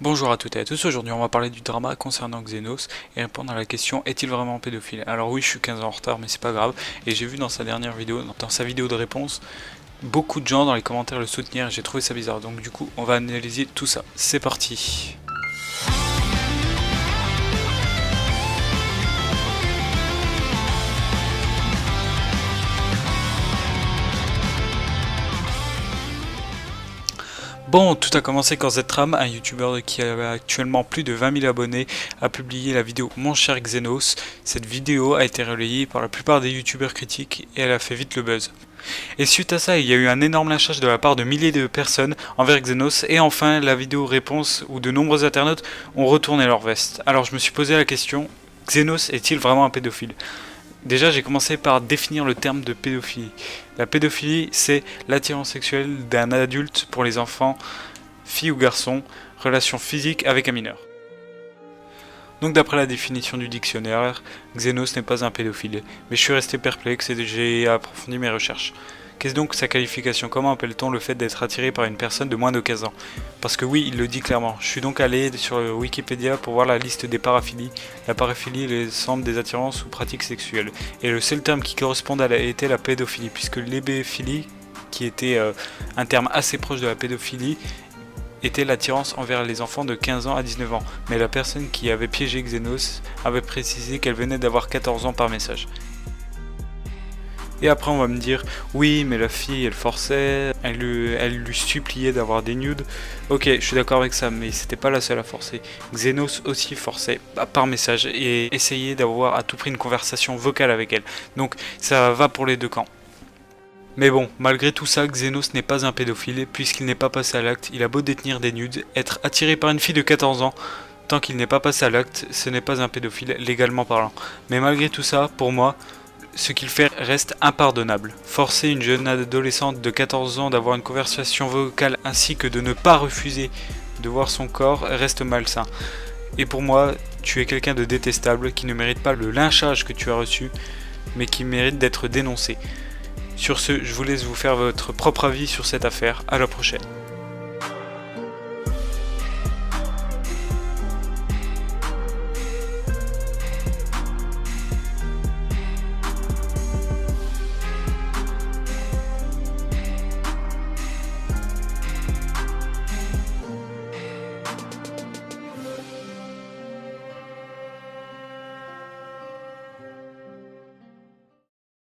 Bonjour à toutes et à tous, aujourd'hui on va parler du drama concernant Xenos et répondre à la question est-il vraiment pédophile? Alors oui, je suis 15 ans en retard mais c'est pas grave, et j'ai vu dans sa dernière vidéo, dans sa vidéo de réponse, beaucoup de gens dans les commentaires le soutenir et j'ai trouvé ça bizarre, donc du coup on va analyser tout ça. C'est parti. Bon, tout a commencé quand Ztram, un youtubeur qui a actuellement plus de 20 000 abonnés, a publié la vidéo Mon cher Xenos. Cette vidéo a été relayée par la plupart des youtubeurs critiques et elle a fait vite le buzz. Et suite à ça, il y a eu un énorme lynchage de la part de milliers de personnes envers Xenos, et enfin la vidéo réponse où de nombreux internautes ont retourné leur veste. Alors je me suis posé la question, Xenos est-il vraiment un pédophile ? Déjà, j'ai commencé par définir le terme de pédophilie. La pédophilie, c'est l'attirance sexuelle d'un adulte pour les enfants, filles ou garçons, relation physique avec un mineur. Donc d'après la définition du dictionnaire, Xenos n'est pas un pédophile, mais je suis resté perplexe et j'ai approfondi mes recherches. Qu'est-ce donc sa qualification? Comment appelle-t-on le fait d'être attiré par une personne de moins de 15 ans? Parce que oui, il le dit clairement. Je suis donc allé sur Wikipédia pour voir la liste des paraphilies. La paraphilie est l'ensemble des attirances ou pratiques sexuelles. Et le seul terme qui correspondait était la pédophilie, puisque l'hébéphilie, qui était un terme assez proche de la pédophilie, était l'attirance envers les enfants de 15 ans à 19 ans. Mais la personne qui avait piégé Xenos avait précisé qu'elle venait d'avoir 14 ans par message. Et après on va me dire, oui mais la fille elle forçait, elle lui suppliait d'avoir des nudes. Ok, je suis d'accord avec ça, mais c'était pas la seule à forcer. Xenos aussi forçait par message et essayait d'avoir à tout prix une conversation vocale avec elle. Donc ça va pour les deux camps. Mais bon, malgré tout ça, Xenos n'est pas un pédophile, puisqu'il n'est pas passé à l'acte. Il a beau détenir des nudes, être attiré par une fille de 14 ans, tant qu'il n'est pas passé à l'acte, ce n'est pas un pédophile, légalement parlant. Mais malgré tout ça, pour moi, ce qu'il fait reste impardonnable. Forcer une jeune adolescente de 14 ans d'avoir une conversation vocale ainsi que de ne pas refuser de voir son corps reste malsain. Et pour moi, tu es quelqu'un de détestable qui ne mérite pas le lynchage que tu as reçu, mais qui mérite d'être dénoncé. Sur ce, je vous laisse vous faire votre propre avis sur cette affaire. À la prochaine.